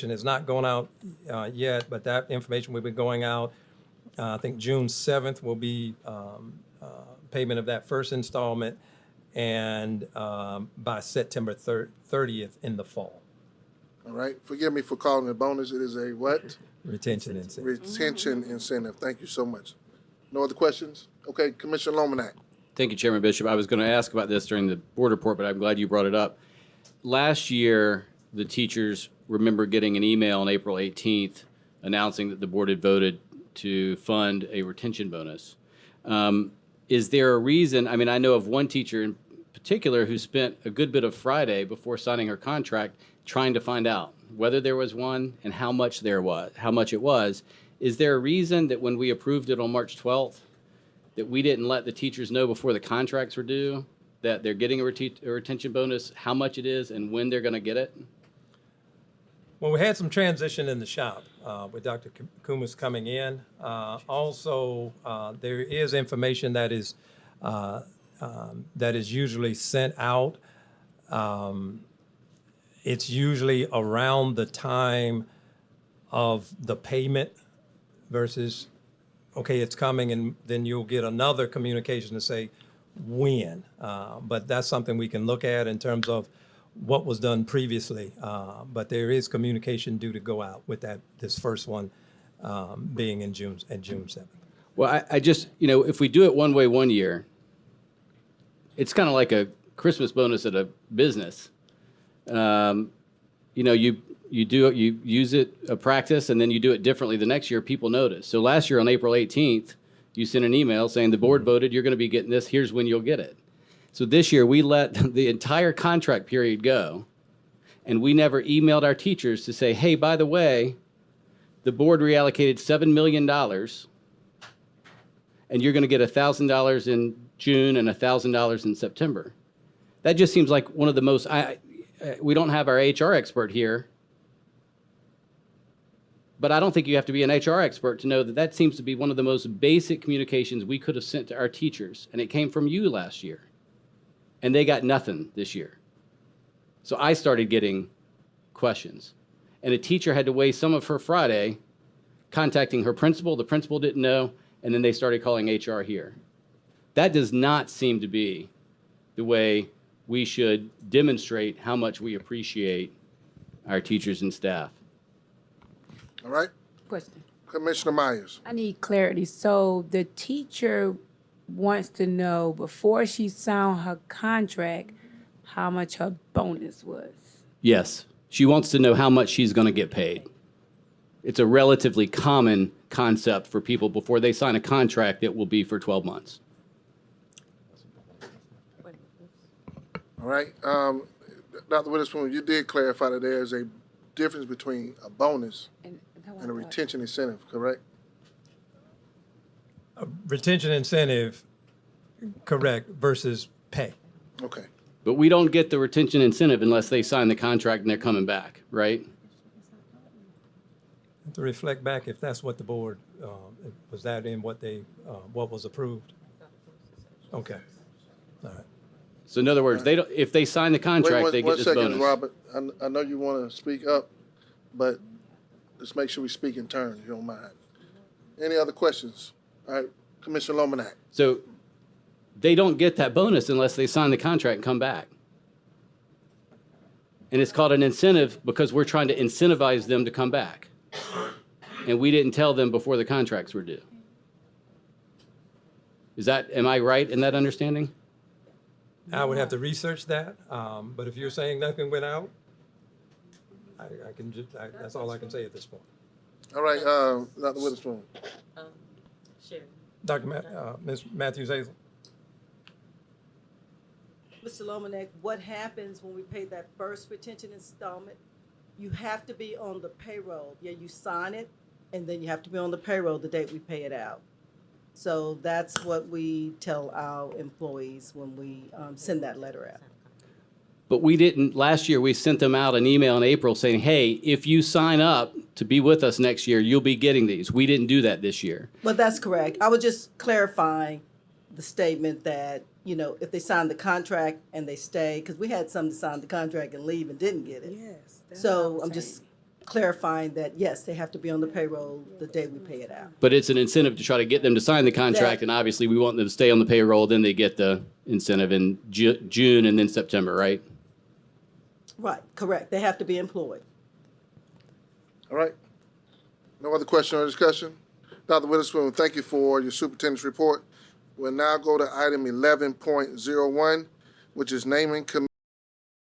information has not gone out yet, but that information will be going out. I think June 7th will be payment of that first installment, and by September 30th in the fall. All right. Forgive me for calling it a bonus. It is a what? Retention incentive. Retention incentive. Thank you so much. No other questions? Okay, Commissioner Lominack. Thank you, Chairman Bishop. I was going to ask about this during the board report, but I'm glad you brought it up. Last year, the teachers remember getting an email on April 18th announcing that the board had voted to fund a retention bonus. Is there a reason? I mean, I know of one teacher in particular who spent a good bit of Friday before signing her contract trying to find out whether there was one and how much it was. Is there a reason that when we approved it on March 12th, that we didn't let the teachers know before the contracts were due that they're getting a retention bonus, how much it is, and when they're going to get it? Well, we had some transition in the shop with Dr. Kumas coming in. Also, there is information that is usually sent out. It's usually around the time of the payment versus, okay, it's coming, and then you'll get another communication to say when. But that's something we can look at in terms of what was done previously. But there is communication due to go out with this first one being in June 7th. Well, I just, if we do it one way one year, it's kind of like a Christmas bonus at a business. You use it a practice, and then you do it differently the next year, people notice. So last year on April 18th, you sent an email saying the board voted, you're going to be getting this, here's when you'll get it. So this year we let the entire contract period go, and we never emailed our teachers to say, hey, by the way, the board reallocated $7 million, and you're going to get $1,000 in June and $1,000 in September. That just seems like one of the most, we don't have our HR expert here, but I don't think you have to be an HR expert to know that that seems to be one of the most basic communications we could have sent to our teachers, and it came from you last year. And they got nothing this year. So I started getting questions. And a teacher had to waste some of her Friday contacting her principal. The principal didn't know, and then they started calling HR here. That does not seem to be the way we should demonstrate how much we appreciate our teachers and staff. All right. Question. Commissioner Myers. I need clarity. So the teacher wants to know before she signed her contract how much her bonus was. Yes, she wants to know how much she's going to get paid. It's a relatively common concept for people before they sign a contract that will be for 12 months. All right. Dr. Witherspoon, you did clarify that there is a difference between a bonus and a retention incentive, correct? Retention incentive, correct, versus pay. Okay. But we don't get the retention incentive unless they sign the contract and they're coming back, right? To reflect back if that's what the board, was that in what what was approved? Okay, all right. So in other words, they don't, if they sign the contract, they get this bonus. 1 second, Robert. I know you want to speak up, but let's make sure we speak in turn, if you don't mind. Any other questions? All right, Commissioner Lominack. So they don't get that bonus unless they sign the contract and come back. And it's called an incentive because we're trying to incentivize them to come back. And we didn't tell them before the contracts were due. Am I right in that understanding? I would have to research that, but if you're saying nothing went out, I can just, that's all I can say at this point. All right, Dr. Witherspoon. Ms. Matthews-Hazel. Mr. Lominack, what happens when we pay that first retention installment? You have to be on the payroll. Yeah, you sign it, and then you have to be on the payroll the date we pay it out. So that's what we tell our employees when we send that letter out. But we didn't, last year we sent them out an email in April saying, hey, if you sign up to be with us next year, you'll be getting these. We didn't do that this year. Well, that's correct. I was just clarifying the statement that, if they sign the contract and they stay, because we had some to sign the contract and leave and didn't get it. Yes. So I'm just clarifying that, yes, they have to be on the payroll the day we pay it out. But it's an incentive to try to get them to sign the contract, and obviously we want them to stay on the payroll, then they get the incentive in June and then September, right? Right, correct. They have to be employed. All right. No other question or discussion? Dr. Witherspoon, thank you for your superintendent's report. We'll now go to item 11.01, which is naming committee.